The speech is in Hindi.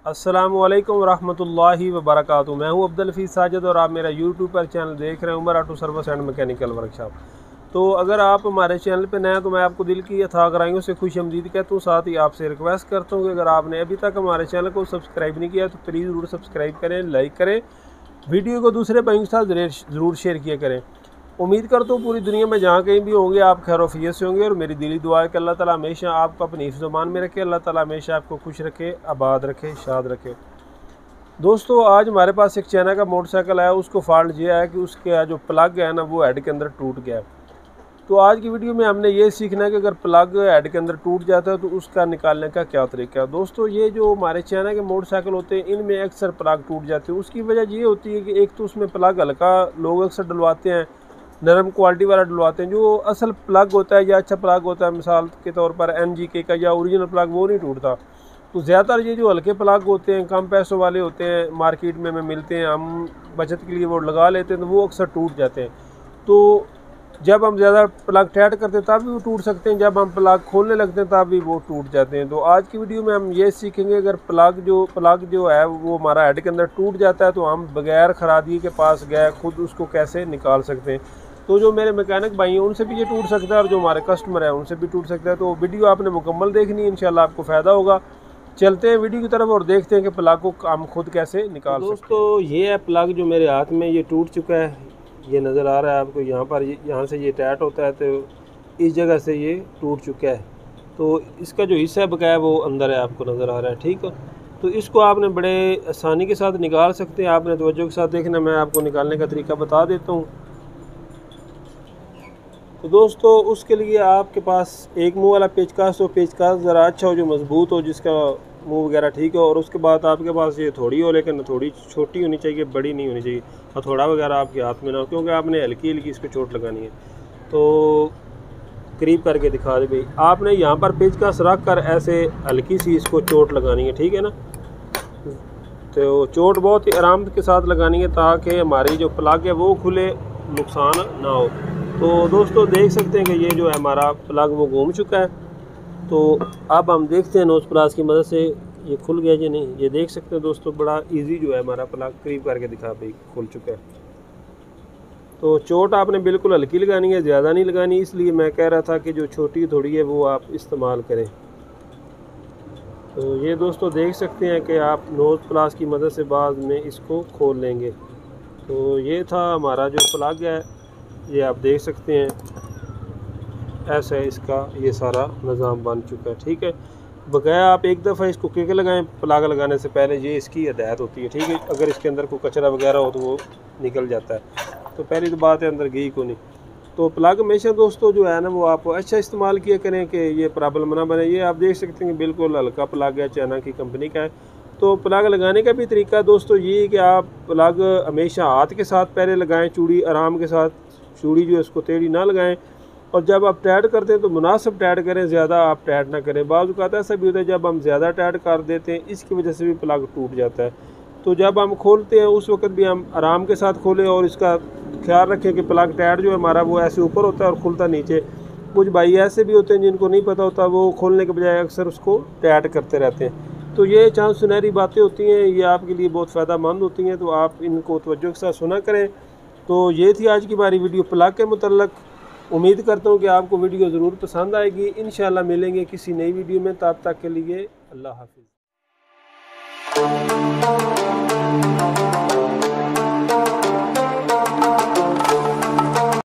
अस्सलामुअलैकुम वरहमतुल्लाहि वबरकातुहू। मैं हूं अब्दुल हफीज़ साजिद और आप मेरा यूट्यूब पर चैनल देख रहे हैं, Umar auto service and mechanical workshop. तो अगर आप हमारे चैनल पर नए हैं तो मैं आपको दिल की अथाह गहराइयों से खुशआमदीद कहता हूँ। साथ ही आपसे रिक्वेस्ट करता हूँ कि अगर आपने अभी तक हमारे चैनल को सब्सक्राइब नहीं किया तो प्लीज़ ज़रूर सब्सक्राइब करें, लाइक करें, वीडियो को दूसरे भाइयों के साथ ज़रूर शेयर किया करें। उम्मीद करता हूँ पूरी दुनिया में जहाँ कहीं भी होंगे आप खैर-ओ-आफियत से होंगे और मेरी दिली दुआ है कि अल्लाह ताला हमेशा आपको अपनी हिफ्ज़-ओ-मान में रखे, अल्लाह ताला हमेशा आपको खुश रखे, आबाद रखे, शाद रखे। दोस्तों आज हमारे पास एक चाइना का मोटरसाइकिल है, उसको फॉल्ट ये है कि उसके जो प्लग है ना वो हेड के अंदर टूट गया है। तो आज की वीडियो में हमने ये सीखना है कि अगर प्लग हेड के अंदर टूट जाता है तो उसका निकालने का क्या तरीका है। दोस्तों ये जो हमारे चाइना के मोटरसाइकिल होते हैं इनमें अक्सर प्लग टूट जाते हैं। उसकी वजह ये होती है कि एक तो उसमें प्लग हल्का लोग अक्सर डलवाते हैं, नरम क्वालिटी वाला डलवाते हैं। जो असल प्लग होता है या अच्छा प्लग होता है मिसाल के तौर पर NGK का या ओरिजिनल प्लग वो नहीं टूटता। तो ज़्यादातर ये जो हल्के प्लग होते हैं, कम पैसों वाले होते हैं, मार्केट में मिलते हैं, हम बचत के लिए वो लगा लेते हैं तो वो अक्सर टूट जाते हैं। तो जब हम ज़्यादा प्लग टाइट करते हैं तब भी वो टूट सकते हैं, जब हम प्लग खोलने लगते हैं तब भी वो टूट जाते हैं। तो आज की वीडियो में हम ये सीखेंगे अगर प्लग जो है वो हमारा हेड के अंदर टूट जाता है तो हम बगैर खरादी के पास गए खुद उसको कैसे निकाल सकते हैं। तो जो मेरे मैकेनिक भाई हैं उनसे भी ये टूट सकता है और जो हमारे कस्टमर हैं उनसे भी टूट सकता है। तो वीडियो आपने मुकम्मल देखनी है, इंशाल्लाह आपको फ़ायदा होगा। चलते हैं वीडियो की तरफ और देखते हैं कि प्लग को हम खुद कैसे निकाल सकते हैं। दोस्तों ये है प्लग जो मेरे हाथ में ये टूट चुका है, ये नज़र आ रहा है आपको। यहाँ पर यहाँ से ये टाइट होता है तो इस जगह से ये टूट चुका है। तो इसका जो हिस्सा बकाया वो अंदर है, आपको नज़र आ रहा है, ठीक है। तो इसको आपने बड़े आसानी के साथ निकाल सकते हैं, आपने तवज्जो के साथ देखना, मैं आपको निकालने का तरीका बता देता हूँ। तो दोस्तों उसके लिए आपके पास एक मुंह वाला पेचकस हो, पेचकस ज़रा अच्छा हो, जो मज़बूत हो, जिसका मुंह वगैरह ठीक हो। और उसके बाद आपके पास ये थोड़ी हो, लेकिन थोड़ी छोटी होनी चाहिए, बड़ी नहीं होनी चाहिए। हथौड़ा वगैरह आपके हाथ में ना हो, क्योंकि आपने हल्की हल्की इस पर चोट लगानी है। तो करीब करके दिखा दे भाई, आपने यहाँ पर पेचकस रख कर ऐसे हल्की सी इसको चोट लगानी है, ठीक है ना। तो चोट बहुत ही आराम के साथ लगानी है ताकि हमारी जो प्लग है वो खुले, नुकसान ना हो। तो दोस्तों देख सकते हैं कि ये जो है हमारा प्लग वो घूम चुका है। तो अब हम देखते हैं नोज प्लास की मदद से ये खुल गया या नहीं। ये देख सकते हैं दोस्तों बड़ा इजी जो है हमारा प्लग, करीब करके दिखा भाई, खुल चुका है। तो चोट आपने बिल्कुल हल्की लगानी है, ज़्यादा नहीं लगानी, इसलिए मैं कह रहा था कि जो छोटी थोड़ी है वो आप इस्तेमाल करें। तो ये दोस्तों देख सकते हैं कि आप नोज प्लास की मदद से बाद में इसको खोल लेंगे। तो ये था हमारा जो प्लग है, ये आप देख सकते हैं ऐसा है इसका ये सारा निज़ाम बन चुका है, ठीक है। बकाया आप एक दफ़ा इसको किक लगाएं प्लग लगाने से पहले, ये इसकी हिदायत होती है, ठीक है। अगर इसके अंदर कोई कचरा वगैरह हो तो वो निकल जाता है। तो पहली तो बात है अंदर गई को नहीं। तो प्लग हमेशा दोस्तों जो है ना वो आप अच्छा इस्तेमाल किया करें कि ये प्रॉब्लम ना बने। ये आप देख सकते हैं बिल्कुल हल्का प्लग है, चाइना की कंपनी का है। तो प्लग लगाने का भी तरीका दोस्तों ये है कि आप प्लग हमेशा हाथ के साथ पहले लगाएं, चूड़ी आराम के साथ, चूड़ी जो है इसको टेढ़ी ना लगाएं। और जब आप टाइट करते हैं तो मुनासिब टाइट करें, ज़्यादा आप टाइट ना करें। बाज़ औक़ात ऐसा भी होता है जब हम ज़्यादा टाइट कर देते हैं, इसकी वजह से भी प्लग टूट जाता है। तो जब हम खोलते हैं उस वक्त भी हम आराम के साथ खोलें और इसका ख्याल रखें कि प्लग टाइट जो है हमारा वो ऐसे ऊपर होता है और खुलता नीचे। कुछ भाई ऐसे भी होते हैं जिनको नहीं पता होता, वो खोलने के बजाय अक्सर उसको टाइट करते रहते हैं। तो ये चंद सुनहरी बातें होती हैं, ये आपके लिए बहुत फ़ायदेमंद होती हैं, तो आप इनको तवज्जो के साथ सुना करें। तो ये थी आज की हमारी वीडियो प्लग के मुतल्लक। उम्मीद करता हूँ कि आपको वीडियो ज़रूर पसंद आएगी। इंशाल्लाह मिलेंगे किसी नई वीडियो में, तब तक के लिए अल्लाह हाफ़िज़।